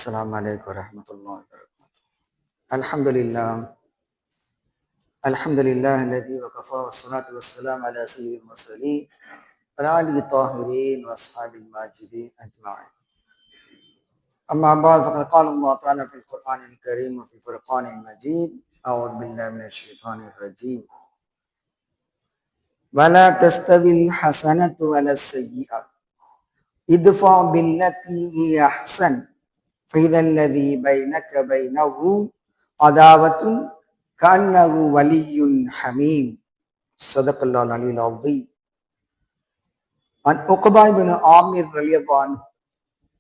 السلام عليكم ورحمة الله وبركاته. الحمد لله الذي وكفى والصلاة والسلام على سيد المرسلين وعلى آله الطاهرين وأصحابه الماجدين أجمعين. أما بعد فقد قال الله تعالى في القرآن الكريم وفي الفرقان المجيد: أعوذ بالله من الشيطان الرجيم. ولا تستوي الحسنة ولا السيئة ادفع بالتي هي أحسن فإذا الذي بينك بينه عداوة كأنه ولي حميم. صدق الله العلي العظيم. عن عقبة بن عامر رضي الله عنه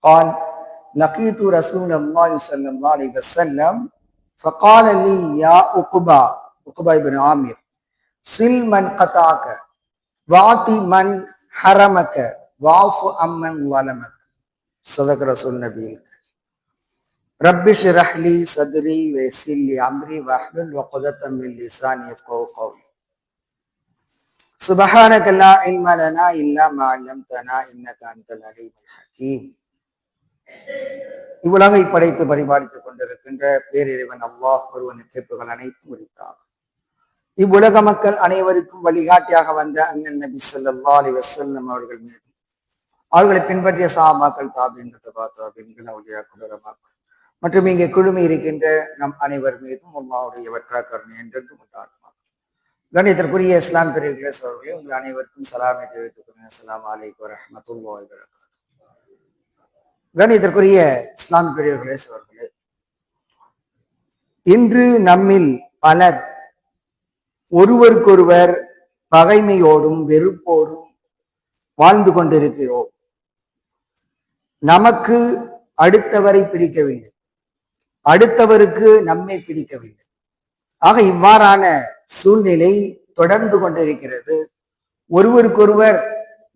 قال: لقيت رسول الله صلى الله عليه وسلم فقال لي: يا عقبة بن عامر، صل من قطعك واعط من حرمك واعف عمن ظلمك. صدق رسول النبي. رب اشرح لي صدري ويسر لي امري واحلل عقدة من لساني يفقهوا قولي. سبحانك لا علم لنا الا ما علمتنا انك انت العليم الحكيم. இவ்வுலகை படைத்து பரிபாலித்துக் கொண்டிருக்கின்ற பேரிறைவன் அல்லாஹ் ஒருவனுக்கு புகழ் அனைத்தும் உரித்தார். இவ்வுலக மக்கள் அனைவருக்கும் வழிகாட்டியாக வந்த அண்ணல் நபி ஸல்லல்லாஹு அலைஹி வஸல்லம் அவர்கள் மீது, அவர்களை பின்பற்றிய சஹாபாக்கள், தாபீன்கள், தபா தாபீன்கள், அவுலியாக்கள், உலமாக்கள் மற்றும் இங்கே குழுமி இருக்கின்ற நம் அனைவர் மீதும் அல்லாஹ்வுடைய வற்றா கருணை என்றென்றும் உண்டாகுமாக. கண்ணியத்திற்குரிய இஸ்லாம் பெரியவர்களே, சகோதரர்களே, உங்கள் அனைவருக்கும் சலாமை தெரிவித்துக் கொள்கிறேன். அஸ்ஸலாமு அலைக்கும் வரஹ்மத்துல்லாஹி வபரகாத்துஹு. கண்ணியத்திற்குரிய இஸ்லாம் பெரியவர்களே, சகோதரர்களே, இன்று நம்மில் பலர் ஒருவருக்கொருவர் பகைமையோடும் வெறுப்போடும் வாழ்ந்து கொண்டிருக்கிறோம். நமக்கு அடுத்தவரை பிடிக்கவில்லை, அடுத்தவருக்கு நம்மை பிடிக்கவில்லை. ஆக இவ்வாறான சூழ்நிலை தொடர்ந்து கொண்டிருக்கிறது. ஒருவருக்கொருவர்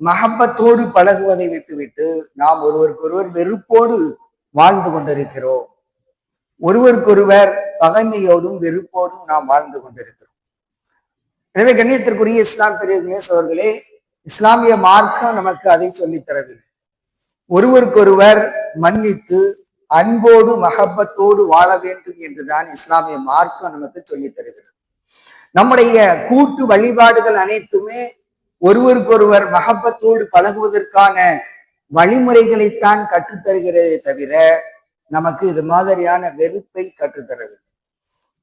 மஹப்பத்தோடு பழகுவதை விட்டுவிட்டு நாம் ஒருவருக்கொருவர் வெறுப்போடு வாழ்ந்து கொண்டிருக்கிறோம். ஒருவருக்கொருவர் பகைமையோடும் வெறுப்போடும் நாம் வாழ்ந்து கொண்டிருக்கிறோம். எனவே கண்ணியத்திற்குரிய இஸ்லாம் பெரியவர்களே, சகோதரர்களே, இஸ்லாமிய மார்க்கம் நமக்கு அதை சொல்லித் தரவில்லை. ஒருவருக்கொருவர் மன்னித்து அன்போடு மஹப்பத்தோடு வாழ வேண்டும் என்றுதான் இஸ்லாமிய மார்க்கம் நமக்கு சொல்லித் தருகிறது. நம்முடைய கூட்டு வழிபாடுகள் அனைத்துமே ஒருவருக்கொருவர் மஹப்பத்தோடு பழகுவதற்கான வழிமுறைகளைத்தான் கற்றுத்தருகிறதே தவிர நமக்கு இது மாதிரியான வெறுப்பை கற்றுத்தரவில்லை.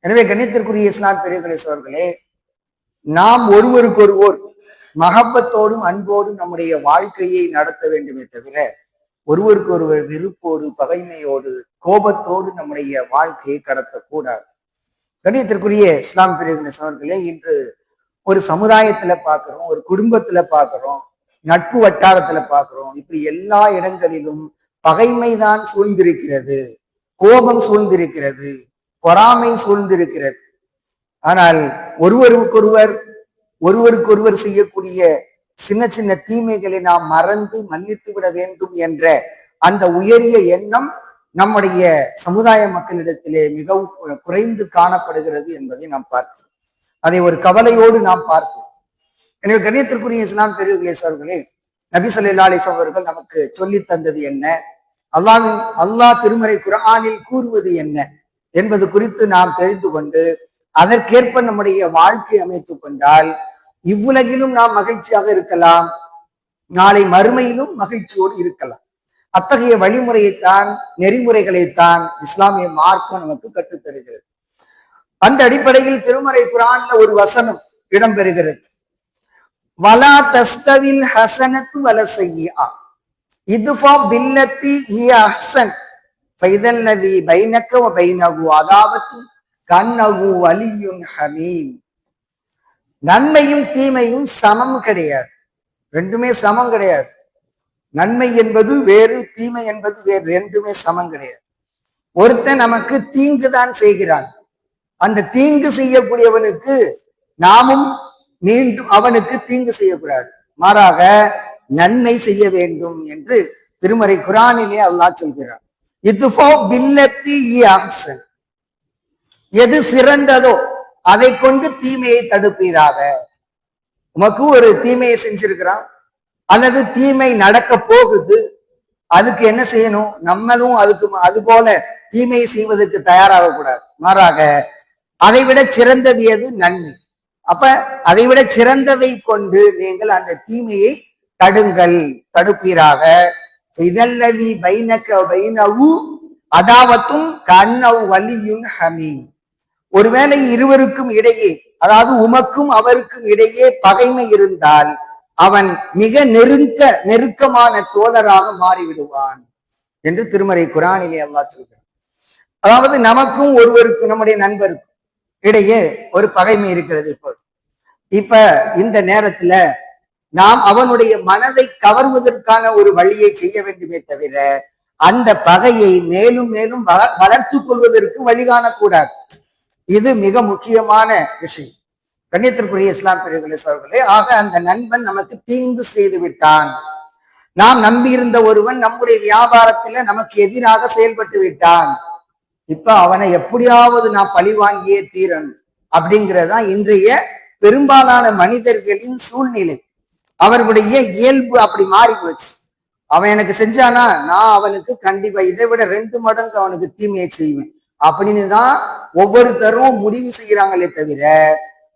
எனவே கண்ணியத்திற்குரிய இஸ்லாம் பெரியவர்களே, சகோதரர்களே, நாம் ஒருவருக்கொருவர் மஹப்பத்தோடும் அன்போடும் நம்முடைய வாழ்க்கையை நடத்த வேண்டுமே தவிர ஒருவருக்கொருவர் வெறுப்போடு பகைமையோடு கோபத்தோடு நம்முடைய வாழ்க்கையை கடத்தக்கூடாது. கண்ணியத்திற்குரிய இஸ்லாம் பிரிவுகளை சகோதரர்களே, இன்று ஒரு சமுதாயத்துல பார்க்கிறோம், ஒரு குடும்பத்துல பார்க்கிறோம், நட்பு வட்டாரத்துல பார்க்கிறோம், இப்படி எல்லா இடங்களிலும் பகைமைதான் சூழ்ந்திருக்கிறது, கோபம் சூழ்ந்திருக்கிறது, பொறாமை சூழ்ந்திருக்கிறது. ஆனால் ஒருவருக்கொருவர் செய்யக்கூடிய சின்ன சின்ன தீமைகளை நாம் மறந்து மன்னித்து விட வேண்டும் என்ற அந்த உயரிய எண்ணம் நம்முடைய சமுதாய மக்களிடத்திலே மிகவும் குறைந்து காணப்படுகிறது என்பதை நாம் பார்க்கிறோம். அதை ஒரு கவலையோடு நாம் பார்க்கிறோம். எனவே கண்ணியத்திற்குரிய இஸ்லாம் பெரியவர்களே, சகோதரர்களே, நபி ஸல்லல்லாஹு அலைஹி வஸல்லம் அவர்கள் நமக்கு சொல்லி தந்தது என்ன, அல்லாஹ் திருமறை குர்ஆனில் கூறுவது என்ன என்பது குறித்து நாம் தெரிந்து கொண்டு அதற்கேற்ப நம்முடைய வாழ்க்கை அமைத்துக் கொண்டால் இவ்வுலகிலும் நாம் மகிழ்ச்சியாக இருக்கலாம், நாளை மறுமையிலும் மகிழ்ச்சியோடு இருக்கலாம். அத்தகைய வழிமுறையைத்தான், நெறிமுறைகளைத்தான் இஸ்லாமிய மார்க்கம் நமக்கு கற்றுத்தருகிறது. அந்த அடிப்படையில் திருமறை குர்ஆன்ல ஒரு வசனம் இடம்பெறுகிறது. வலா தஸ்தவில் ஹஸனத்து வல ஸய்யிஆ இத்ஃபா பில்லத்தி ஹிய அஹ்ஸன் ஃபைதல்லதி பைனக வ பைனஹு அதாவத்து கன்னஹு வலியுன் ஹமீம். நன்மையும் தீமையும் சமம் கிடையாது, ரெண்டுமே சமம் கிடையாது. நன்மை என்பது வேறு, தீமை என்பது வேறு, ரெண்டுமே சமம் கிடையாது. ஒருத்தன் நமக்கு தீங்கு தான் செய்கிறான், அந்த தீங்கு செய்யக்கூடியவனுக்கு நாமும் மீண்டும் அவனுக்கு தீங்கு செய்யக்கூடாது, மாறாக நன்மை செய்ய வேண்டும் என்று திருமறை குர்ஆனிலே அல்லாஹ் சொல்கிறான். இத்ஃபா பில்லத்தி ஹிய அஹ்ஸன், எது சிறந்ததோ அதை கொண்டு தீமையை தடுப்பீராக. உமக்கு ஒரு தீமையை செஞ்சிருக்கிறான் அல்லது தீமை நடக்க போகுது, அதுக்கு என்ன செய்யணும்? நம்மளும் அது போல தீமையை செய்வதற்கு தயாராக கூடாது. மாறாக அதை விட சிறந்தது எது? நன்மை. அப்ப அதை விட சிறந்ததை கொண்டு நீங்கள் அந்த தீமையை தடுப்பீராக. இதல்லதி பைனக பைனஹு அதாவத்தும் கன்னவு வலியுன் ஹமீம். ஒருவேளை இருவருக்கும் இடையே, அதாவது உமக்கும் அவருக்கும் இடையே பகைமை இருந்தால் அவன் மிக நெருக்கமான தோழராக மாறிவிடுவான் என்று திருமறை குரானிலே அல்லாஹ் சொல்கிறான். அதாவது நமக்கும் ஒருவருக்கும், நம்முடைய நண்பருக்கும் இடையே ஒரு பகைமை இருக்கிறது. இப்ப இந்த நேரத்துல நாம் அவனுடைய மனதை கவர்வதற்கான ஒரு வழியை செய்ய வேண்டுமே தவிர அந்த பகையை மேலும் மேலும் வளர்த்து கொள்வதற்கு வழி காணக்கூடாது. இது மிக முக்கியமான விஷயம். கண்ணியத்திற்குரிய இஸ்லாம் பெரியவர்களே, அவர்களே, ஆக அந்த நண்பன் நமக்கு தீங்கு செய்து விட்டான். நாம் நம்பியிருந்த ஒருவன் நம்முடைய வியாபாரத்துல நமக்கு எதிராக செயல்பட்டு விட்டான். இப்ப அவனை எப்படியாவது நான் பழி வாங்கியே தீரன் அப்படிங்கிறதுதான் இன்றைய பெரும்பாலான மனிதர்களின் சூழ்நிலை. அவர்களுடைய இயல்பு அப்படி மாறி போச்சு. அவன் எனக்கு செஞ்சானா நான் அவனுக்கு கண்டிப்பா இதை விட 2 மடங்கு அவனுக்கு தீமையை செய்வேன் அப்படின்னு தான் ஒவ்வொருத்தரும் முடிவு செய்கிறாங்களே தவிர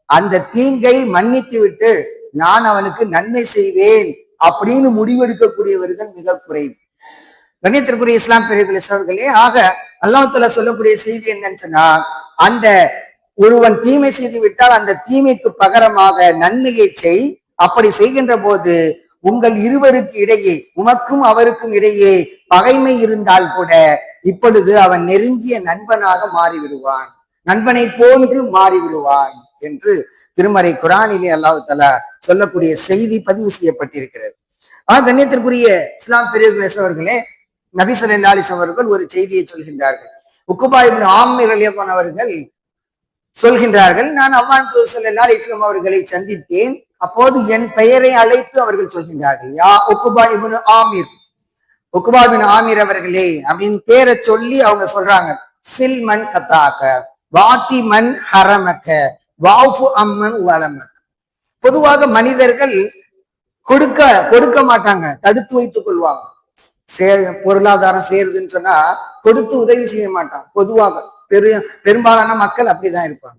அந்த தீங்கை மன்னித்து விட்டு நான் அவனுக்கு நன்மை செய்வேன் அப்படின்னு முடிவெடுக்கக்கூடியவர்கள் மிக குறைவு. கண்ணியத்திற்குரிய இஸ்லாம் பெரியவர்களே, ஆக அல்லாஹ் தஆலா சொல்லக்கூடிய செய்தி என்னன்னு சொன்னா, அந்த ஒருவன் தீமை செய்து விட்டால் அந்த தீமைக்கு பகரமாக நன்மையை செய். அப்படி செய்கின்ற போது உங்கள் இருவருக்கு இடையே, உமக்கும் அவருக்கும் இடையே பகைமை இருந்தால் கூட இப்பொழுது அவன் நெருங்கிய நண்பனாக மாறிவிடுவான், நண்பனை போன்று மாறிவிடுவான் என்று திருமறை குரானிலே அல்லாஹ் தஆலா சொல்லக்கூடிய செய்தி பதிவு செய்யப்பட்டிருக்கிறது. கண்ணியத்திற்குரிய இஸ்லாம் பெரியவர்களே, அவர்களே, நபி ஸல்லல்லாஹு அலைஹி வஸல்லம் அவர்கள் ஒரு செய்தியை சொல்கின்றார்கள். உக்பா இப்னு ஆமிர் ரலியல்லாஹு அன்ஹு அவர்கள் சொல்கின்றார்கள், நான் அல்லாஹ் ஸல்லல்லாஹு அலைஹி வஸல்லம் அவர்களை சந்தித்தேன். அப்போது என் பெயரை அழைத்து அவர்கள் சொல்கின்றார்கள், யா உக்பா இப்னு ஆமிர், உக்பா இப்னு ஆமிர் அவர்களே அப்படின்னு பேரை சொல்லி அவங்க சொல்றாங்க, சில் மன் கதாக்க வாத்தி மன் ஹரமக்க வாஃபு அம்மன் வலமக். பொதுவாக மனிதர்கள் கொடுக்க மாட்டாங்க, தடுத்து வைத்துக் கொள்வாங்க. பொருளாதாரம் சேருதுன்னு சொன்னா கொடுத்து உதவி செய்ய மாட்டான். பொதுவாக பெரும்பாலான மக்கள் அப்படிதான் இருப்பாங்க.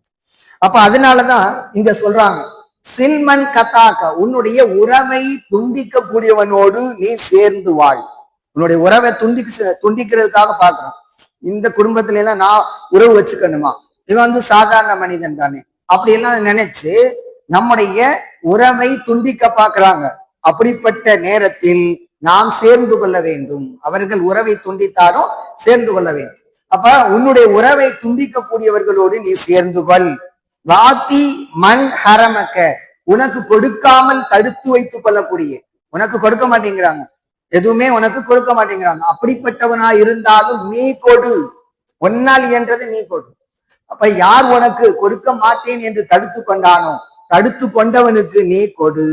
அப்ப அதனாலதான் இங்க சொல்றாங்க, சில்மன் கத்தாக்க, உன்னுடைய உறவை துண்டிக்க கூடியவனோடு நீ சேர்ந்து வாழ். உன்னுடைய உறவை துண்டிக்கிறதுக்காக பாக்குறான். இந்த குடும்பத்துல எல்லாம் நான் உறவு வச்சுக்கணுமா, இவன் சாதாரண மனிதன் தானே அப்படி எல்லாம் நினைச்சு நம்முடைய உறவை துண்டிக்க பாக்குறாங்க. அப்படிப்பட்ட நேரத்தில் நாம் சேர்ந்து கொள்ள வேண்டும். அவர்கள் உறவை துண்டித்தாலும் சேர்ந்து கொள்ள வேண்டும். அப்ப உன்னுடைய உறவை துண்டிக்க கூடியவர்களோடு நீ சேர்ந்து கொள். வாத்தி மண் ஹரமக்க, உனக்கு கொடுக்காமல் தடுத்து வைத்துக் கொள்ளக்கூடிய, உனக்கு கொடுக்க மாட்டேங்கிறாங்க, எதுவுமே உனக்கு கொடுக்க மாட்டேங்கிறாங்க, அப்படிப்பட்டவனா இருந்தாலும் நீ கொடு, ஒன்னால் என்றது நீ கொடு. அப்ப யார் உனக்கு கொடுக்க மாட்டேன் என்று தடுத்து கொண்டானோ தடுத்து கொண்டவனுக்கு நீ கொடு.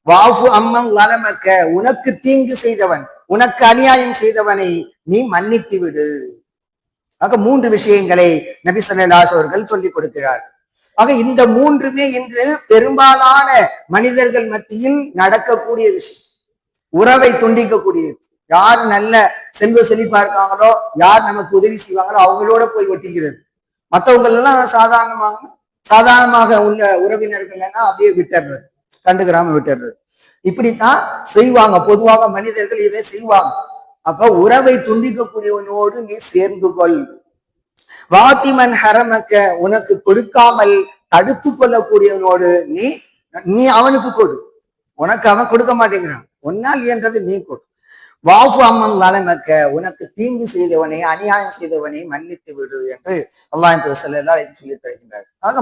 வாஃபு அம்மன் வலமக்க, உனக்கு தீங்கு செய்தவன், உனக்கு அநியாயம் செய்தவனை நீ மன்னித்து விடு. ஆக 3 விஷயங்களை நபி ஸல்லல்லாஹு அலைஹி அவர்கள் சொல்லிக் கொடுக்கிறார். ஆக இந்த 3மே இன்று பெரும்பாலான மனிதர்கள் மத்தியில் நடக்கக்கூடிய விஷயம். உறவை துண்டிக்கக்கூடியது. யார் நல்ல செல்வ செழிப்பா இருக்காங்களோ, யார் நமக்கு உதவி செய்வாங்களோ அவங்களோட போய் ஒட்டிக்கிறது. மற்றவங்க எல்லாம் சாதாரணமாக உள்ள உறவினர்கள் எல்லாம் அப்படியே விட்டுறது, கண்டுக்கிறாம விட்டுறது. இப்படித்தான் செய்வாங்க. பொதுவாக மனிதர்கள் இதை செய்வாங்க. அப்ப உறவை துண்டிக்கக்கூடியவனோடு நீ சேர்ந்து கொள். வாத்திமன் ஹரமக்க, உனக்கு கொடுக்காமல் தடுத்து கொள்ளக்கூடியவனோடு நீ அவனுக்கு கொடு. உனக்கு அவன் கொடுக்க மாட்டேங்கிறான், ஒன்னால் என்றது நீ கொடு. வாஃபு அம்மன் வலமக்க, உனக்கு தீங்கு செய்தவனை, அநியாயம் செய்தவனை மன்னித்து விடு என்று அல்லாஹ் ஸல்லல்லாஹு அலைஹி சொல்லி தருகின்றார். ஆக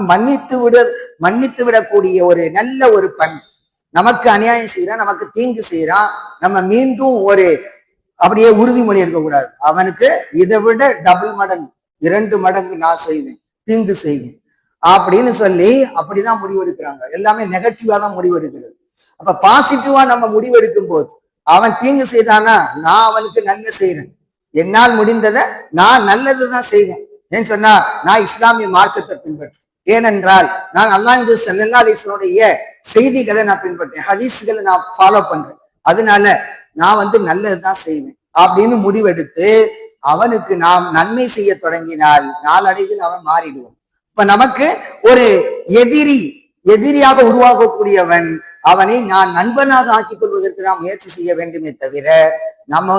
மன்னித்து விடக்கூடிய ஒரு நல்ல ஒரு பண். நமக்கு அநியாயம் செய்யறான், நமக்கு தீங்கு செய்யறான், நம்ம மீண்டும் அப்படியே உறுதிமொழி இருக்கக்கூடாது. அவனுக்கு இதை விட டபுள் மடங்கு 2 மடங்கு நான் செய்வேன், தீங்கு செய்வேன் அப்படின்னு சொல்லி அப்படிதான் முடிவெடுக்கிறாங்க. எல்லாமே நெகட்டிவா தான் முடிவெடுக்கிறது. அப்ப பாசிட்டிவா நம்ம முடிவெடுக்கும் போது, அவன் தீங்கு செய்தானா நான் அவனுக்கு நன்மை செய்யறேன், என்னால் முடிந்ததை நான் நல்லதுதான் செய்வேன். ஏன்னு சொன்னா நான் இஸ்லாமிய மார்க்கத்தை பின்பற்றேன். ஏனென்றால் நான் அல்லாஹ் ஸல்லல்லாஹு அலைஹி வஸல்லம் செய்திகளை நான் பின்பற்றேன், ஹதீஸ்களை நான் ஃபாலோ பண்றேன். அதனால நான் நல்லதுதான் செய்வேன் அப்படின்னு முடிவெடுத்து அவனுக்கு நாம் நன்மை செய்ய தொடங்கினால் நாளடைவில் அவன் மாறிடுவான். இப்ப நமக்கு ஒரு எதிரியாக உருவாகக்கூடியவன், அவனை நான் நண்பனாக ஆக்கிக் கொள்வதற்கு நாம் முயற்சி செய்ய வேண்டுமே தவிர நம்ம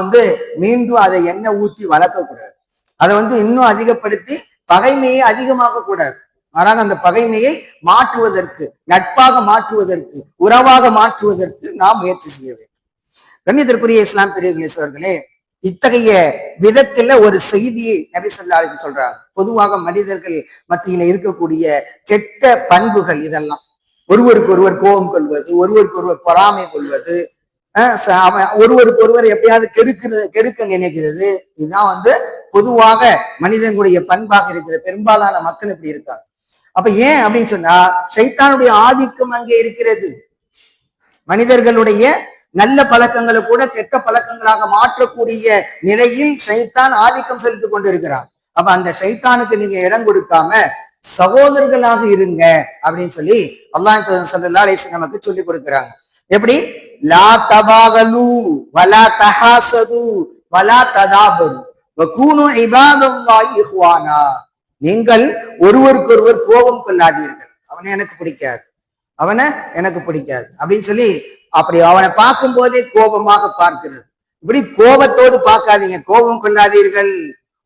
மீண்டும் அதை எண்ணெய் ஊற்றி வளர்க்கக்கூடாது. அதை இன்னும் அதிகப்படுத்தி பகைமையை அதிகமாக கூடாது. மாறாக அந்த பகைமையை மாற்றுவதற்கு, நட்பாக மாற்றுவதற்கு, உறவாக மாற்றுவதற்கு நாம் முயற்சி செய்ய வேண்டும். கண்ணியத்திற்குரிய இஸ்லாம் பெரியவர்களே சகோதரர்களே, இத்தகைய விதத்துல ஒரு செய்தியை நபி ஸல்லல்லாஹு அலைஹி வஸல்லம் சொல்றாங்க. பொதுவாக மனிதர்கள் மத்தியில இருக்கக்கூடிய கெட்ட பண்புகள் இதெல்லாம், ஒருவருக்கு ஒருவர் கோபம் கொள்வது, ஒருவருக்கு ஒருவர் பொறாமை கொள்வது, ஒருவருக்கு ஒருவர் எப்படியாவது கெடுக்க நினைக்கிறது, இதுதான் பொதுவாக மனிதனுடைய பண்பாக இருக்கிற பெரும்பாலான மக்கள் இப்படி இருக்காங்க. அப்ப ஏன் அப்படின்னு சொன்னா, ஷைத்தானுடைய ஆதிக்கம் அங்கே இருக்கிறது. மனிதர்களுடைய நல்ல பழக்கங்களை கூட கெட்ட பழக்கங்களாக மாற்றக்கூடிய நிலையில் ஷைத்தான் ஆதிக்கம் செலுத்திக் கொண்டிருக்கிறான். அப்ப அந்த ஷைத்தானுக்கு நீங்க இடம் கொடுக்காம சகோதரர்களாக இருங்க அப்படின்னு சொல்லி அல்லாஹ் ஸல்லல்லாஹு அலைஹி வஸல்லம் நமக்கு சொல்லி கொடுக்கிறாங்க. எப்படி? லா தபாகலு வலா தஹாசது வலா ததாபரு வகூனு இபாதல்லாஹி இஹ்வானா. நீங்கள் ஒருவருக்கு ஒருவர் கோபம் கொள்ளாதீர்கள். அவனை எனக்கு பிடிக்காது அப்படின்னு சொல்லி அப்படி அவனை பார்க்கும் போதே கோபமாக பார்க்கிறது. இப்படி கோபத்தோடு பார்க்காதீங்க, கோபம் கொள்ளாதீர்கள்.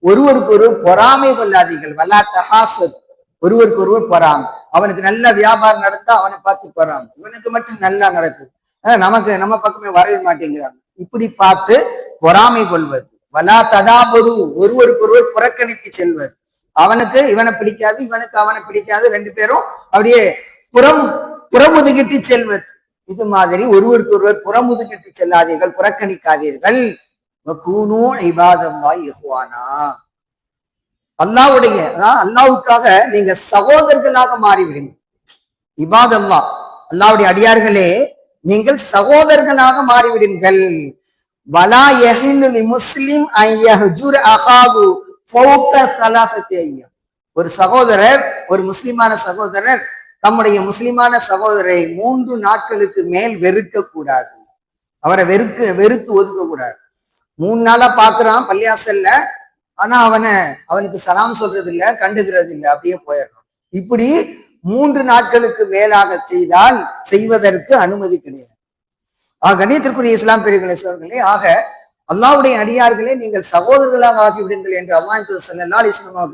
ஒருவருக்கு ஒருவர் பொறாமை கொள்ளாதீர்கள். வலா தஹாசத், ஒருவருக்கு ஒருவர் பொறாமை. அவனுக்கு நல்ல வியாபாரம் நடந்தா அவனை பார்த்து பொறாமை, இவனுக்கு மட்டும் நல்லா நடக்குது, நம்ம பக்கமே வரவே மாட்டேங்கிறாங்க, இப்படி பார்த்து பொறாமை கொள்வது. வலா ததாபரு, ஒருவருக்கு ஒருவர் புறக்கணித்து செல்வது. அவனுக்கு இவனை பிடிக்காது, இவனுக்கு அவனை பிடிக்காது, ரெண்டு பேரும் அப்படியே புறமுதுகிட்டு செல்வது. இது மாதிரி ஒருவருக்கு ஒருவர் புறமுதுகிட்டு செல்லாதீர்கள், புறக்கணிக்காதீர்கள். அல்லாஹ்வுடைய அல்லாஹ்வுக்காக நீங்க சகோதரர்களாக மாறிவிடுங்க. இபாதல்லா, அல்லாஹ்வுடைய அடியார்களே, நீங்கள் சகோதரர்களாக மாறிவிடுங்கள். வலா யஹில்லு லிமுஸ்லிம் அன் யஹ்ஜுர அஹாஹு ஃபௌக ஸலாஸத்தி அய்யாம். ஒரு சகோதரர், ஒரு முஸ்லிமான சகோதரர் தம்முடைய முஸ்லிமான சகோதரரை 3 நாட்களுக்கு மேல் வெறுக்க கூடாது. அவரை வெறுத்து ஒதுக்க கூடாது. 3 நாளா பாக்குறான் பள்ளியாசல்ல, ஆனா அவனுக்கு சலாம் சொல்றது இல்ல, கண்டுகிறது இல்லை, அப்படியே போயிடணும். இப்படி 3 நாட்களுக்கு மேலாக செய்வதற்கு அனுமதி கிடையாது. கண்ணியத்திற்குரிய இஸ்லாம் பெரியவர்களே சகோதரர்களே, ஆக அல்லாஹ்வுடைய அடியார்களே, நீங்கள் சகோதரர்களாக ஆகிவிடுங்கள் என்று அல்லாஹ் ஸல்லல்லாஹு அலைஹி வஸல்லம்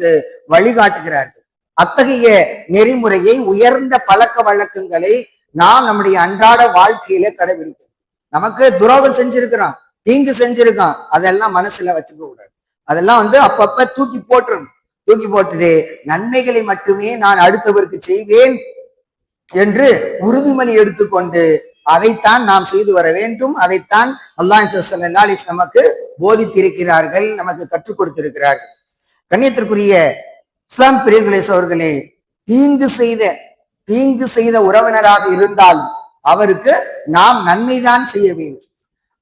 வழிகாட்டுகிறார்கள். அத்தகைய நெறிமுறையை, உயர்ந்த பழக்க வழக்கங்களை நாம் நம்முடைய அன்றாட வாழ்க்கையில கடைபிடிக்கணும். நமக்கு துரோகம் செஞ்சிருக்கிறான், தீங்கு செஞ்சிருக்கான், அதெல்லாம் மனசுல வச்சுக்க கூடாது. அதெல்லாம் அப்பப்ப தூக்கி போட்டுட்டு நன்மைகளை மட்டுமே நான் அடுத்தவருக்கு செய்வேன் என்று உறுதிமொழி எடுத்துக்கொண்டு அதைத்தான் நாம் செய்து வர வேண்டும். அதைத்தான் அல்லாஹ் ஸல்லல்லாஹு அலைஹி வஸல்லம் நமக்கு போதித்திருக்கிறார்கள், நமக்கு கற்றுக் கொடுத்திருக்கிறார்கள். கண்ணியத்திற்குரிய இஸ்லாம் பிரியர்களே சகோதரர்களே, தீங்கு செய்த உறவினராக இருந்தால் அவருக்கு நாம் நன்மைதான் செய்ய வேண்டும்.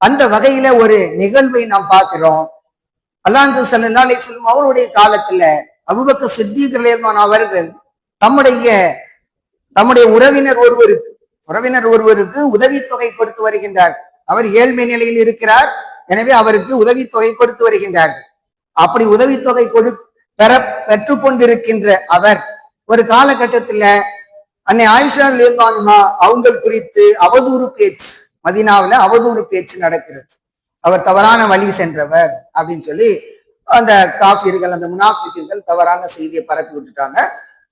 அந்த வகையில ஒரு நிகழ்வை நாம் பார்க்கிறோம். அல்லாஹ் ஸல்லல்லாஹு அலைஹி வஸல்லம் அவருடைய காலத்துல அபூபக்கர் சித்தீக் ரலியல்லாஹு அன்ஹு அவர்கள் தம்முடைய உறவினர் ஒருவருக்கு உதவித்தொகை கொடுத்து வருகின்றார். அவர் ஏழ்மை நிலையில் இருக்கிறார், எனவே அவருக்கு உதவித்தொகை கொடுத்து வருகின்றார்கள். அப்படி உதவித்தொகை பெற்றுக்கொண்டிருக்கின்ற அவர் ஒரு காலகட்டத்துல அன்னை ஆயிஷா ரலியல்லாஹு அன்ஹா அவங்கள் குறித்து அவதூறு பேச்சு, மதீனாவுல அவதூறு பேச்சு நடக்கிறது. அவர் தவறான வழி சென்றவர் அப்படின்னு சொல்லி அந்த காஃபிர்கள், அந்த முனாஃபிக்குகள் தவறான செய்தியை பரப்பி விட்டுட்டாங்க.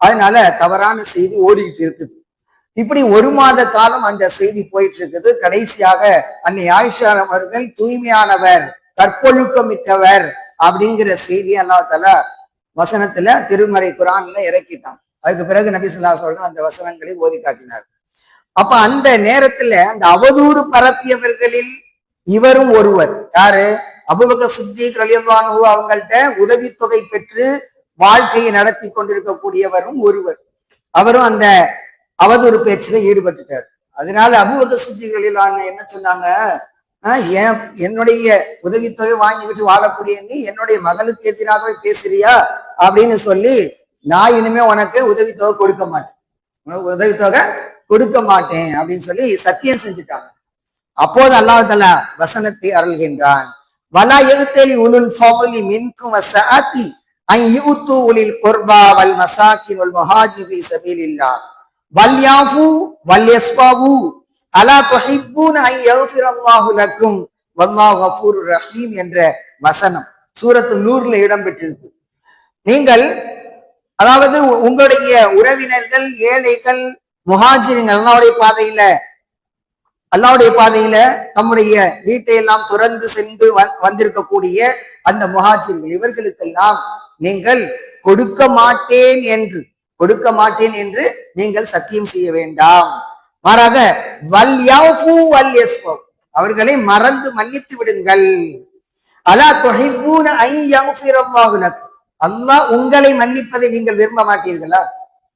அதனால தவறான செய்தி ஓடிக்கிட்டு இருக்குது. இப்படி 1 மாத காலம் அந்த செய்தி போயிட்டு இருக்குது. கடைசியாக அன்னை ஆயிஷா அவர்கள் தூய்மையானவர், கற்பொழுக்கம் மிக்கவர் அப்படிங்கிற செய்தி அல்லாஹ் தஆலா வசனத்துல திருமறை குர்ஆன்ல இறக்கிட்டான். அதுக்கு பிறகு நபி ஸல்லல்லாஹு அலைஹி வஸல்லம் அந்த வசனங்களை ஓதி காட்டினார். அப்ப அந்த நேரத்துல அந்த அவதூறு பரப்பியவர்களில் இவரும் ஒருவர். யாரு? அபூபக்கர் சித்தீக் ரலியல்லாஹு அன்ஹு அவங்கள்ட்ட உதவித்தொகை பெற்று வாழ்க்கையை நடத்தி கொண்டிருக்கக்கூடியவரும் ஒருவர். அவரும் அந்த அவதூறு பேச்சுல ஈடுபட்டுட்டார். அதனால அபூபக்கர் சித்தீக் ரலியல்லாஹு அன்ஹு என்ன சொன்னாங்க, என்னுடைய உதவித்தொகை வாங்கிவிட்டு வாழக்கூடிய நீ என்னுடைய மகளுக்கு எதிராகவே பேசுறியா அப்படின்னு சொல்லி, நான் இனிமே உனக்கு உதவித்தொகை கொடுக்க மாட்டேன் அப்படின்னு சொல்லி சத்தியம் செஞ்சுட்டாங்க. அப்போது அல்லாஹ் தஆலா வசனத்தை அருள்கின்றான். வலா யக்தலி உலுல் ஃபضலி மின்கும் வஸஅதி அன் யுது உலில் குர்பா வல் மசாகின் வல் முஹாஜிர் ஃபீ சபீலில்லாஹ் வல் யாஃபு வல் யஸ்ஃபு அலா துஹிப்பூன அன் யக்ஃபிரல்லாஹு லக்கும் வல்லாஹு கஃபூருர் ரஹீம் என்ற வசனம் சூரத்து நூர்ல இடம்பெற்றிருக்கு. நீங்கள் அதாவது உங்களுடைய உறவினர்கள், ஏழைகள், முஹாஜிர்கள் அல்லாஹ்வுடைய பாதையில தம்முடைய வீட்டை எல்லாம் துறந்து சென்று வந்திருக்கக்கூடிய அந்த முஹாஜிர்கள் இவர்களுக்கெல்லாம் நீங்கள் கொடுக்க மாட்டேன் என்று நீங்கள் சத்தியம் செய்ய வேண்டாம். மாறாக வல் யஃபு வல் யஸ்ஃபு அவர்களை மறந்து மன்னித்து விடுங்கள். அலா துஹிப்பூன அன் யக்ஃபிரல்லாஹு லக்கும் அல்லாஹ் உங்களை மன்னிப்பதை நீங்கள் விரும்ப மாட்டீர்களா?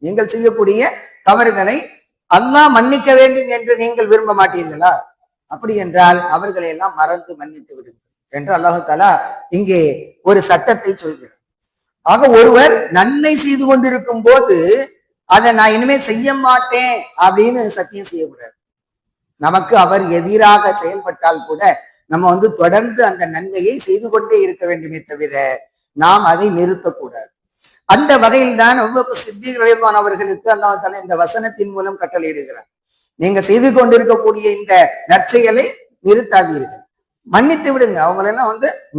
நீங்கள் செய்யக்கூடிய தவறுகளை அல்லாஹ் மன்னிக்க வேண்டும் என்று நீங்கள் விரும்ப மாட்டீர்களா? அப்படி என்றால் அவர்களை எல்லாம் மறந்து மன்னித்து விடுங்கள் என்று அல்லாஹு தஆலா இங்கே ஒரு சட்டத்தை சொல்கிறார். ஆக ஒருவர் நன்மை செய்து கொண்டிருக்கும் போது அதை நான் இனிமே செய்ய மாட்டேன் அப்படின்னு சத்தியம் செய்யக்கூடாது. நமக்கு அவர் எதிராக செயல்பட்டால் கூட நம்ம தொடர்ந்து அந்த நன்மையை செய்து கொண்டே இருக்க வேண்டுமே தவிர நாம் அதை நிறுத்தக்கூடாது. அந்த வகையில் தான் அபூபக்கர் சித்திக் ரலியல்லாஹு அவர்களுக்கு அல்லாஹ் தஆலா இந்த வசனத்தின் மூலம் கட்டளையிடுகிறார். நீங்க செய்து கொண்டிருக்கக்கூடிய இந்த நற்செயலை நிறுத்தாதீர்கள், மன்னித்து விடுங்க, அவங்களெல்லாம்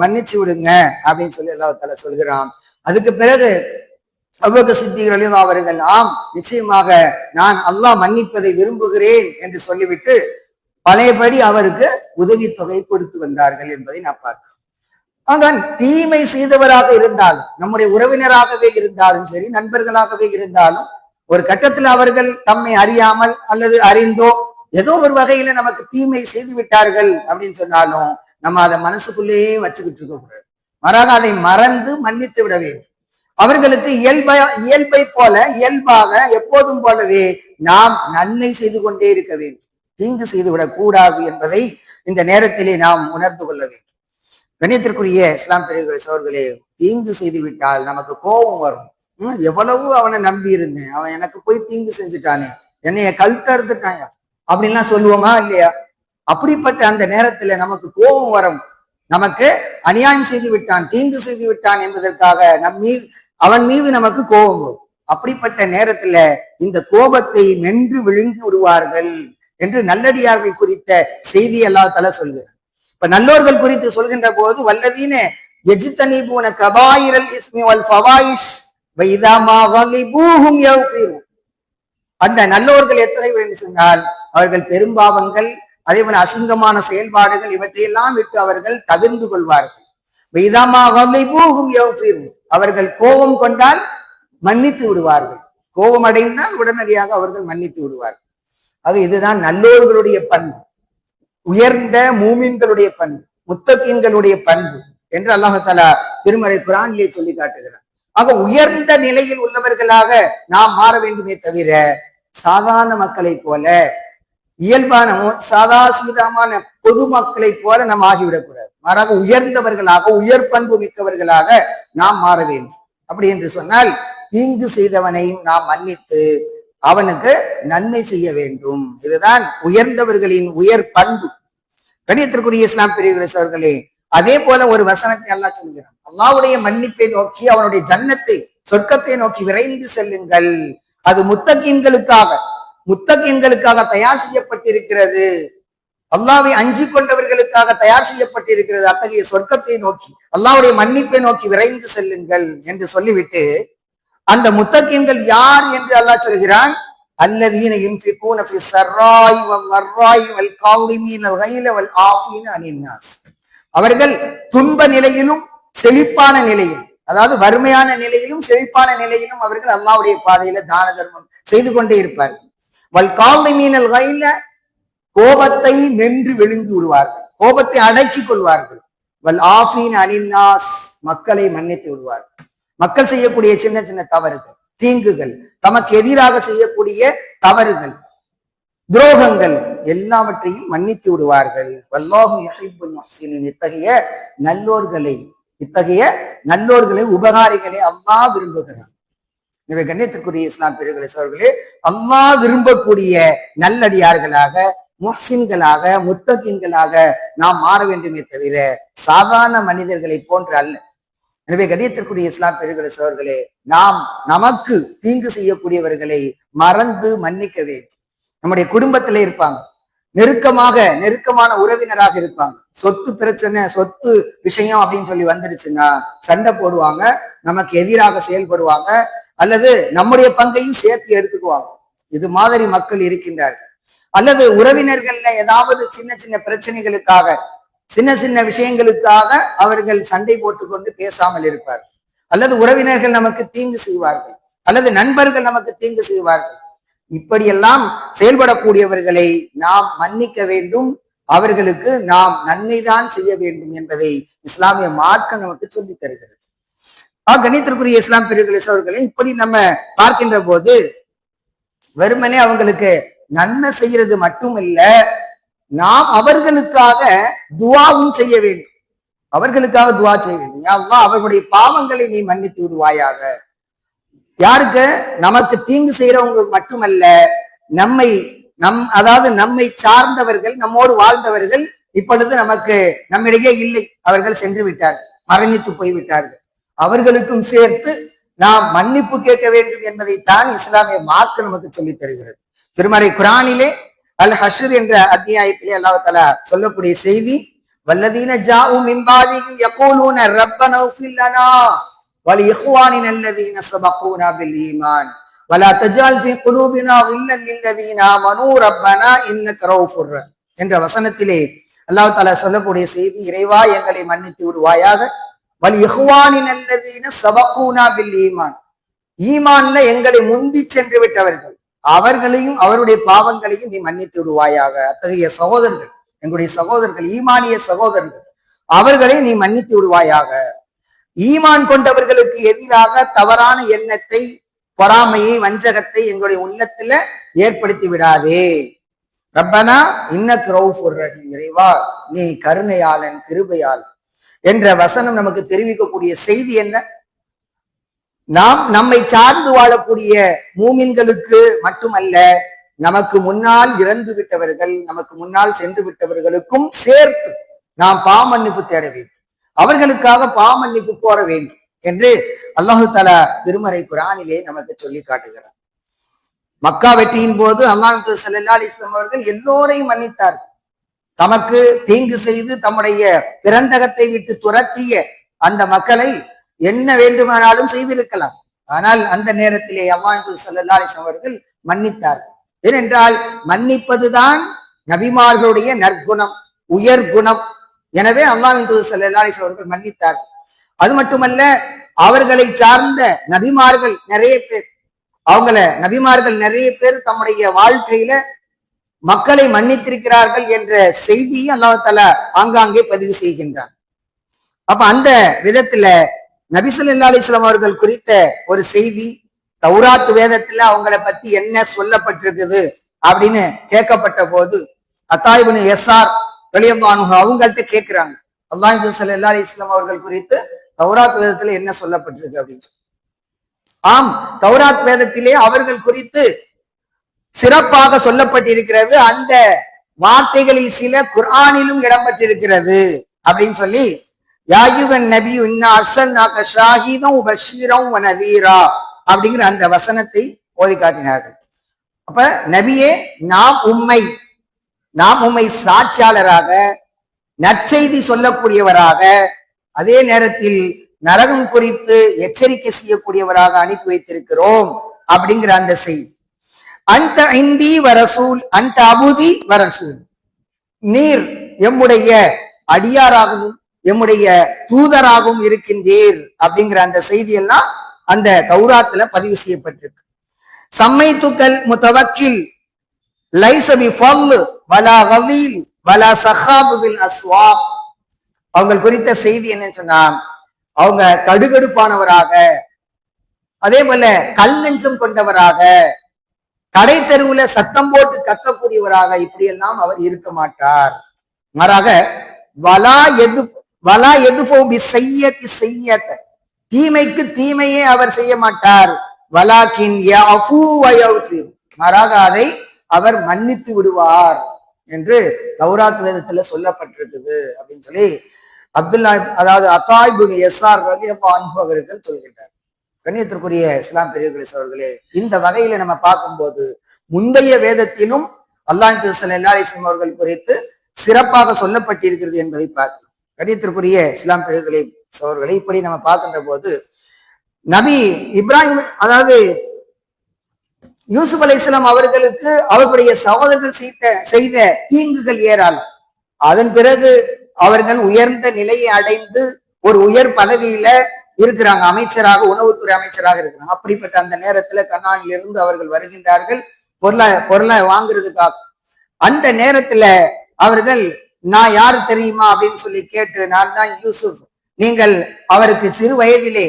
மன்னிச்சு விடுங்க அப்படின்னு சொல்லி அல்லாஹ் தஆலா சொல்கிறான். அதுக்கு பிறகு அபூபக்கர் சித்திக் ரலியல்லாஹு அவர்கள் ஆம் நிச்சயமாக நான் அல்லாஹ் மன்னிப்பதை விரும்புகிறேன் என்று சொல்லிவிட்டு பழையபடி அவருக்கு உதவித்தொகை கொடுத்து வந்தார்கள் என்பதை நான் பார்க்கிறேன். அதான் தீமை செய்தவராக இருந்தாலும், நம்முடைய உறவினராகவே இருந்தாலும் சரி, நண்பர்களாகவே இருந்தாலும், ஒரு கட்டத்தில் அவர்கள் தம்மை அறியாமல் அல்லது அறிந்தோ ஏதோ ஒரு வகையில நமக்கு தீமை செய்து விட்டார்கள் அப்படின்னு சொன்னாலும் நம்ம அதை மனசுக்குள்ளேயே வச்சுக்கிட்டு இருக்க கூடாது. மாறாக அதை மறந்து மன்னித்து விட வேண்டும். அவர்களுக்கு இயல்பாக எப்போதும் போலவே நாம் நன்மை செய்து கொண்டே இருக்க வேண்டும், தீங்கு செய்து விடக் கூடாது என்பதை இந்த நேரத்திலே நாம் உணர்ந்து கொள்ள வேண்டும். கண்ணியத்திற்குரிய இஸ்லாம் பெரியவர்களே, சகோதரர்களே, தீங்கு செய்து விட்டால் நமக்கு கோபம் வரும். எவ்வளவு அவனை நம்பி இருந்தேன், அவன் எனக்கு போய் தீங்கு செஞ்சுட்டானே, என்னைய கழுத்தறுத்துட்டாயா அப்படின்லாம் சொல்லுவோமா இல்லையா? அப்படிப்பட்ட அந்த நேரத்துல நமக்கு கோபம் வரும். நமக்கு அநியாயம் செய்து விட்டான், தீங்கு செய்து விட்டான் என்பதற்காக அவன் மீது நமக்கு கோபம் வரும். அப்படிப்பட்ட நேரத்துல இந்த கோபத்தை மென்று விழுங்கி விடுவார்கள் என்று நல்லடியார்கள் குறித்த செய்தி அல்லாஹ் தஆலா சொல்கிறார். இப்ப நல்லோர்கள் குறித்து சொல்கின்ற போது வல்லதீன யஜ்தனிபூன கபாயிரல் இஸ்மி வல் ஃபவாயிஷ் வ இதா மா கலிபூஹும் யக்ஃபிரூன். அந்த நல்லோர்கள் எத்தகையவர் என்று சொன்னால் அவர்கள் பெரும்பாவங்கள், அதே போல அசிங்கமான செயல்பாடுகள் இவற்றையெல்லாம் விட்டு அவர்கள் தவிர்ந்து கொள்வார்கள். வ இதா மா கலிபூஹும் யக்ஃபிரூன் அவர்கள் கோபம் கொண்டால் மன்னித்து விடுவார்கள், கோபம் அடைந்தால் உடனடியாக அவர்கள் மன்னித்து விடுவார்கள். ஆக இதுதான் நல்லோர்களுடைய பண்பு, உயர்ந்த மூமின்களுடைய பண்பு, முத்தகீன்களுடைய பண்பு என்று அல்லாஹ் தஆலா திருமறை குர்ஆனிலே சொல்லி காட்டுகிறார். ஆக உயர்ந்த நிலையில் உள்ளவர்களாக நாம் மாற வேண்டுமே தவிர சாதாரண மக்களை போல, இயல்பான சீதாமான பொதுமக்களை போல நாம் ஆகிவிடக்கூடாது. மாறாக உயர்ந்தவர்களாக, உயர் பண்பு மிக்கவர்களாக நாம் மாற வேண்டும். அப்படி என்று சொன்னால் தீங்கு செய்தவனையும் நாம் மன்னித்து அவனுக்கு நன்மை செய்ய வேண்டும். இதுதான் உயர்ந்தவர்களின் உயர் பண்பு. கண்ணியத்திற்குரிய இஸ்லாம் பெரியவர்களே, அதே போல ஒரு வசனத்தை அல்லாஹ் சொல்கிறான், அல்லாஹ்வுடைய மன்னிப்பை நோக்கி, அவனுடைய ஜன்னத்தை, சொர்க்கத்தை நோக்கி விரைந்து செல்லுங்கள். அது முத்தகீன்களுக்காக தயார் செய்யப்பட்டிருக்கிறது, அல்லாஹ்வை அஞ்சி கொண்டவர்களுக்காக தயார் செய்யப்பட்டிருக்கிறது. அத்தகைய சொர்க்கத்தை நோக்கி, அல்லாஹ்வுடைய மன்னிப்பை நோக்கி விரைந்து செல்லுங்கள் என்று சொல்லிவிட்டு அந்த முத்தகீன்கள் யார் என்று அல்லாஹ் சொல்கிறான், அல்லதீன யுன்ஃபிகூன ஃபிஸ் ஸர்ராய் வல் ضர்ராய் வல் காலிமீனல் கைல வல் ஆஃபீன அனின் நாஸ். அவர்கள் துன்ப நிலையிலும் செழிப்பான நிலையிலும், அதாவது வறுமையான நிலையிலும் செழிப்பான நிலையிலும் அவர்கள் அல்லாஹ்வுடைய பாதையில தான தர்மம் செய்து கொண்டே இருப்பார்கள். வல் காலிமீனல் கைல கோபத்தை மென்று விழுங்கி விடுவார்கள், கோபத்தை அடக்கிக் கொள்வார்கள். வல் ஆஃபீன அனின் நாஸ் மக்களை மன்னித்து விடுவார்கள். மக்கள் செய்யக்கூடிய சின்ன சின்ன தவறுகள், தீங்குகள், தமக்கு எதிராக செய்யக்கூடிய தவறுகள், துரோகங்கள் எல்லாவற்றையும் மன்னித்து விடுவார்கள். வல்லாஹு யுஹிப்புல் முஹ்சினீன். இத்தகைய நல்லோர்களை உபகாரிகளை அல்லாஹ் விரும்புகிறான். எனவே கண்ணியத்திற்குரிய இஸ்லாம் பெரியவர்களே, அல்லாஹ் விரும்பக்கூடிய நல்லடியார்களாக முஹ்சின்களாக முத்தகின்களாக நாம் மாற வேண்டுமே தவிர சாதாரண மனிதர்களை போன்று அல்ல. எனவே கண்ணியத்திற்குரிய இஸ்லாம் பெருகிற சோர்களே, நாம் நமக்கு தீங்கு செய்யக்கூடியவர்களை மறந்து மன்னிக்க வேண்டும். நம்முடைய குடும்பத்திலே இருப்பாங்க, நெருக்கமான உறவினராக இருப்பாங்க. சொத்து பிரச்சனை, சொத்து விஷயம் அப்படின்னு சொல்லி வந்துருச்சுன்னா சண்டை போடுவாங்க, நமக்கு எதிராக செயல்படுவாங்க, அல்லது நம்முடைய பங்கையும் சேர்த்து எடுத்துக்குவாங்க. இது மாதிரி மக்கள் இருக்கின்றார்கள். அல்லது உறவினர்கள்ல ஏதாவது சின்ன சின்ன பிரச்சனைகளுக்காக, சின்ன சின்ன விஷயங்களுக்காக அவர்கள் சண்டை போட்டுக்கொண்டு பேசாமல் இருப்பார்கள். அல்லது உறவினர்கள் நமக்கு தீங்கு செய்வார்கள், அல்லது நண்பர்கள் நமக்கு தீங்கு செய்வார்கள். இப்படியெல்லாம் செயல்படக்கூடியவர்களை நாம் மன்னிக்க வேண்டும், அவர்களுக்கு நாம் நன்மைதான் செய்ய வேண்டும் என்பதை இஸ்லாமிய மார்க்கம் நமக்கு சொல்லித் தருகிறது. கணித்திற்குரிய இஸ்லாம் பெரியவர்களே அவர்களை இப்படி நம்ம பார்க்கின்ற போது வெறுமனே அவங்களுக்கு நன்மை செய்யறது மட்டும் இல்ல, நாம் அவர்களுக்காக துவாவும் செய்ய வேண்டும். அவர்களுக்காக துவா செய்ய வேண்டும். யா அல்லாஹ், அவர்களுடைய பாவங்களை நீ மன்னித்து விடுவாயாக. யாருக்கு? நமக்கு தீங்கு செய்யறவங்க மட்டுமல்ல, நம்மை சார்ந்தவர்கள், நம்மோடு வாழ்ந்தவர்கள் இப்பொழுது நம்மிடையே இல்லை, அவர்கள் சென்று விட்டார்கள், மரணித்து போய்விட்டார்கள். அவர்களுக்கும் சேர்த்து நாம் மன்னிப்பு கேட்க வேண்டும் என்பதைத்தான் இஸ்லாமிய மார்க்கம் நமக்கு சொல்லித் தருகிறது. திருமறை குரானிலே அல் ஹஷ்ர் என்ற அத்தியாயத்திலே அல்லாஹ் தஆலா சொல்லக்கூடிய செய்தி, வல்லதீன ஜாஉ மின் பாதிஹிம் யகூலூன ரப்பனா இஃபிர் லனா வலி இஹ்வானினா அல்லதீன சபகூனா பில் ஈமான் வலா தஜால் ஃபீ குலூபினா கில்லன் லில்லதீன ஆமனூ ரப்பனா இன்னக ரഊஃபுர் ரஹீம் என்ற வசனத்திலே அல்லாஹ் தஆலா சொல்லக்கூடிய செய்தி, இறைவா எங்களை மன்னித்து விடுவாயாக, வலி இஹ்வானினா அல்லதீன சபகூனா பில் ஈமான், ஈமான்ல எங்களை முந்தி சென்று விட்டவர்கள், அவர்களையும் அவருடைய பாவங்களையும் நீ மன்னித்து விடுவாயாக. அத்தகைய சகோதரர்கள், எங்களுடைய சகோதரர்கள், ஈமானிய சகோதரர்கள், அவர்களை நீ மன்னித்து விடுவாயாக. ஈமான் கொண்டவர்களுக்கு எதிராக தவறான எண்ணத்தை, பொறாமையை, வஞ்சகத்தை எங்களுடைய உள்ளத்துல ஏற்படுத்தி விடாதே. ரப்பனா இன்னக ரഊஃபுர் ரஹீம், இறைவா நீ கருணையாளன், கிருபையாளன் என்ற வசனம் நமக்கு தெரிவிக்கக்கூடிய செய்தி என்ன? நாம் நம்மை சார்ந்து வாழக்கூடிய மூமின்களுக்கு மட்டுமல்ல, நமக்கு முன்னால் இறந்து விட்டவர்கள், நமக்கு முன்னால் சென்று விட்டவர்களுக்கும் சேர்த்து நாம் பாவமன்னிப்பு தேட வேண்டும், அவர்களுக்காக பாவமன்னிப்பு கோர வேண்டும் என்று அல்லாஹு தஆலா திருமறை குர்ஆனிலே நமக்கு சொல்லி காட்டுகிறார். மக்கா வெற்றியின் போது அல்லாஹ் ஸல்லல்லாஹு அலைஹி வஸல்லம் அவர்கள் எல்லோரையும் மன்னித்தார்கள். தமக்கு தீங்கு செய்து தம்முடைய பிறந்தகத்தை விட்டு துரத்திய அந்த மக்களை என்ன வேண்டுமானாலும் செய்திருக்கலாம். ஆனால் அந்த நேரத்திலே அல்லாஹ் ஸல்லல்லாஹு அலைஹி வஸல்லம் அவர்கள் மன்னித்தார்கள். ஏனென்றால் மன்னிப்பதுதான் நபிமார்களுடைய நற்குணம், உயர் குணம். எனவே அல்லாஹ் ஸல்லல்லாஹு அலைஹி வஸல்லம் அவர்கள் மன்னித்தார்கள். அது மட்டுமல்ல, அவர்களை சார்ந்த நபிமார்கள் நிறைய பேர் தம்முடைய வாழ்க்கையில மக்களை மன்னித்திருக்கிறார்கள் என்ற செய்தியை அல்லாஹ் தஆலா ஆங்காங்கே பதிவு செய்கின்றான். அப்ப அந்த விதத்துல நபி ஸல்லல்லாஹு அலைஹி வஸல்லம் அவர்கள் குறித்த ஒரு செய்தி, தௌராத் வேதத்துல அவங்களை பத்தி என்ன சொல்லப்பட்டிருக்குது அப்படின்னு கேட்கப்பட்ட போது அத்தா இப்னு யஸார் ரலியல்லாஹு அன்ஹு அவங்கள்ட்ட கேட்கிறாங்க, அல்லாஹ் ஸல்லல்லாஹு அலைஹி வஸல்லம் அவர்கள் குறித்து தௌராத் வேதத்துல என்ன சொல்லப்பட்டிருக்கு அப்படின்னு. ஆம், தௌராத் வேதத்திலே அவர்கள் குறித்து சிறப்பாக சொல்லப்பட்டிருக்கிறது. அந்த வார்த்தைகளில் சில குர்ஆனிலும் இடம்பெற்றிருக்கிறது அப்படின்னு சொல்லி, யா அய்யுஹன் நபியு இன்னா அர்ஸல்நாக ஷாஹிதன் வபஷீரன் வநதீரா அப்படிங்கிற அந்த வசனத்தை ஓதி காட்டினார்கள். அப்ப நபியே, நாம் உம்மை சாட்சியாளராக, நற்செய்தி சொல்லக்கூடியவராக, அதே நேரத்தில் நரகம் குறித்து எச்சரிக்கை செய்யக்கூடியவராக அனுப்பி வைத்திருக்கிறோம் அப்படிங்கிற அந்த செய்தி. அந்த இந்தி வரசூல், அந்த அபுதி வரசூல், நீர் எம்முடைய அடியாராகவும் எம்முடைய தூதராகவும் இருக்கின்றீர் அப்படிங்கிற அந்த செய்தி எல்லாம் அந்த தௌராத்துல பதிவு செய்யப்பட்டிருக்கு. சம்மைத்துக்கல் முத்தவக்கில் லைஸ பிஃபல் வலா கலீல் வலா சஹாபு பில் அஸ்வாப். அவங்க குறித்த செய்தி என்னன்னு சொன்னா, அவங்க கடுகடுப்பானவராக, அதே போல கல் நெஞ்சம் கொண்டவராக, கடை தெருவுல சத்தம் போட்டு கத்தக்கூடியவராக இப்படி எல்லாம் அவர் இருக்க மாட்டார். மாறாக தீமைக்கு தீமையே அவர் செய்ய மாட்டார். மாறாக அதை அவர் மன்னித்து விடுவார் என்று தௌராத் வேதத்துல சொல்லப்பட்டிருக்குது அப்படின்னு சொல்லி அப்துல்லா அதாவது அத்தாய்புன் எஸ்ஆர் ரலியல்லாஹு அன்ஹு அவர்கள் சொல்கின்றார். கண்ணியத்திற்குரிய இஸ்லாம் பெரியவர்களே அவர்களே, இந்த வகையில நம்ம பார்க்கும்போது முந்தைய வேதத்திலும் அல்லாஹ் ஸல்லல்லாஹு அலைஹி வஸல்லம் அவர்கள் குறித்து சிறப்பாக சொல்லப்பட்டிருக்கிறது என்பதை பார்க்கிறோம். கண்ணியத்திற்குரிய இஸ்லாம் பெரியவர்களே அவர்களை இப்படி நம்ம பார்க்கின்ற போது நபி இப்ராஹிம் அதாவது யூசுப் அலைஹிஸ்ஸலாம் அவர்களுக்கு அவர்களுடைய சகோதரர்கள் செய்த தீங்குகள் ஏராளம். அதன் பிறகு அவர்கள் உயர்ந்த நிலையை அடைந்து ஒரு உயர் பதவியில இருக்கிறாங்க, அமைச்சராக, உணவுத்துறை அமைச்சராக இருக்கிறாங்க. அப்படிப்பட்ட அந்த நேரத்துல கனானில் இருந்து அவர்கள் வருகின்றார்கள் பொருளை வாங்குறதுக்காக. அந்த நேரத்துல அவர்கள் நான் யாரு தெரியுமா அப்படின்னு சொல்லி கேட்டு, நான் தான் யூசுப், நீங்கள் அவருக்கு சிறு வயதிலே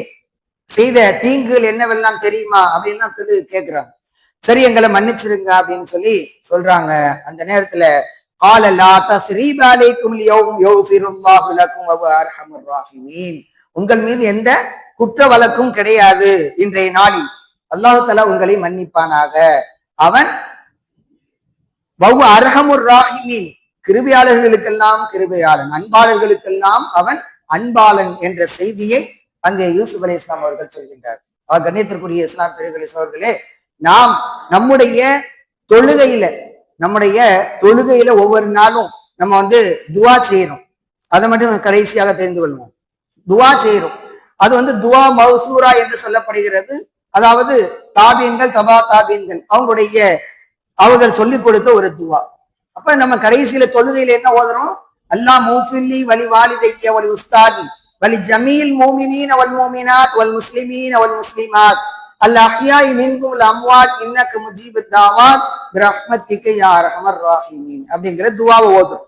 செய்த தீங்குகள் என்னவெல்லாம் தெரியுமா அப்படின்னு சொல்லி கேட்கிறாங்க. சரி, எங்களை மன்னிச்சிருங்க அப்படின்னு சொல்லி சொல்றாங்க. அந்த நேரத்துல உங்கள் மீது எந்த குற்ற வழக்கும் கிடையாது, இன்றைய நாளில் அல்லாஹு தஆலா உங்களை மன்னிப்பானாக. அவன் அர்ஹமுர் ராஹிமீன், கிருபையாளர்களுக்கெல்லாம் கிருபையாளன், அன்பாளர்களுக்கெல்லாம் அவன் அன்பாளன் என்ற செய்தியை அங்கே யூசுப் அலைஹிஸ்ஸலாம் அவர்கள் சொல்கின்றார். கண்ணியத்திற்குரிய இஸ்லாம் பெரியவர்களே அவர்களே, நாம் நம்முடைய தொழுகையில ஒவ்வொரு நாளும் நம்ம துவா செய்யறோம். அதை மட்டும் கடைசியாக தெரிந்து கொள்வோம். துவா செய்யறோம், அது துவா மௌசூரா என்று சொல்லப்படுகிறது. அதாவது தாபீன்கள், தபா தாபீன்கள் அவர்கள் சொல்லிக் கொடுத்த ஒரு துவா. அப்ப நம்ம கடைசியில தொழுகையில என்ன ஓதுறோம்? அல்லாஹ் மூஃபில்லி வலி வாலிதைய வலி உஸ்தாதி வலி ஜமீல் மூமினீன வல் மூமினாத் வல் முஸ்லிமீன வல் முஸ்லிமாத் அல்-அஹ்யாஇ மின்கும் வல் அம்வாத் இன்னக முஜீபுத் தாவாத் பிரஹ்மத்திக யா அர்ஹமர் ராஹிமீன் அப்படிங்கிற துவாவை ஓதுறோம்.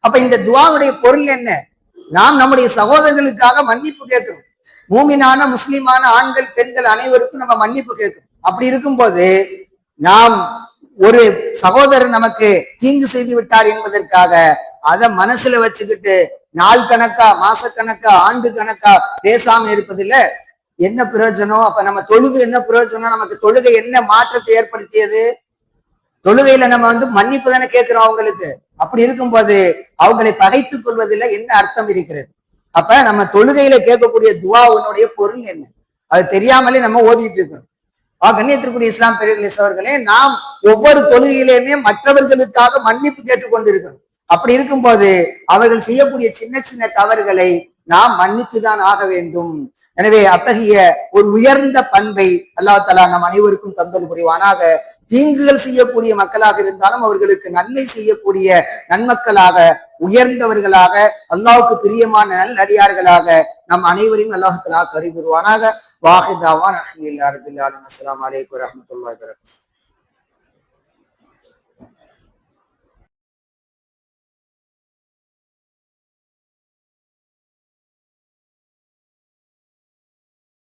அப்ப இந்த துவாவுடைய பொருள் என்ன? நாம் நம்முடைய சகோதரர்களுக்காக மன்னிப்பு கேட்கிறோம். மூமினான முஸ்லிமான ஆண்கள் பெண்கள் அனைவருக்கும் நம்ம மன்னிப்பு கேட்கிறோம். அப்படி இருக்கும்போது நாம் ஒரு சகோதரர் நமக்கு தீங்கு செய்து விட்டார் என்பதற்காக அதை மனசுல வச்சுக்கிட்டு நாள் கணக்கா, மாச கணக்கா, ஆண்டு கணக்கா பேசாம இருப்பதில்ல என்ன பிரயோஜனம்? அப்ப நம்ம தொழுது என்ன பிரயோஜனம்? நமக்கு தொழுகை என்ன மாற்றத்தை ஏற்படுத்தியது? தொழுகையில நம்ம மன்னிப்பு தானே கேட்கிறோம் அவங்களுக்கு. அப்படி இருக்கும்போது அவங்களை பகைத்துக் கொள்வதில் என்ன அர்த்தம் இருக்கிறது? அப்ப நம்ம தொழுகையில கேட்கக்கூடிய துவாவுடைய பொருள் என்ன? அது தெரியாமலே நம்ம ஓதிட்டு இருக்கிறோம். கண்ணியத்திற்குரிய இஸ்லாம் பெரியவர்களே அவர்களே, நாம் ஒவ்வொரு தொழுகையிலுமே மற்றவர்களுக்காக மன்னிப்பு கேட்டுக் கொண்டிருக்கிறோம். அப்படி இருக்கும்போது அவர்கள் செய்யக்கூடிய சின்ன சின்ன தவறுகளை நாம் மன்னித்துதான் ஆக வேண்டும். எனவே அத்தகைய ஒரு உயர்ந்த பண்பை அல்லாஹ் தஆலா நம் அனைவருக்கும் தந்தல் புரிவானாக. தீங்குகள் செய்யக்கூடிய மக்களாக இருந்தாலும் அவர்களுக்கு நன்மை செய்யக்கூடிய நன்மக்களாக, உயர்ந்தவர்களாக, அல்லாஹ்வுக்கு பிரியமான நல்லடியார்களாக நம் அனைவரையும் அல்லாஹ் தஆலா கருவி புரிவானாக. வாஹிதாவான் அல்ஹம்துலில்லாஹி ரப்பில் ஆலமீன். அஸ்ஸலாமு அலைக்கும் வரஹ்மத்துல்லாஹி வபரகாத்துஹு.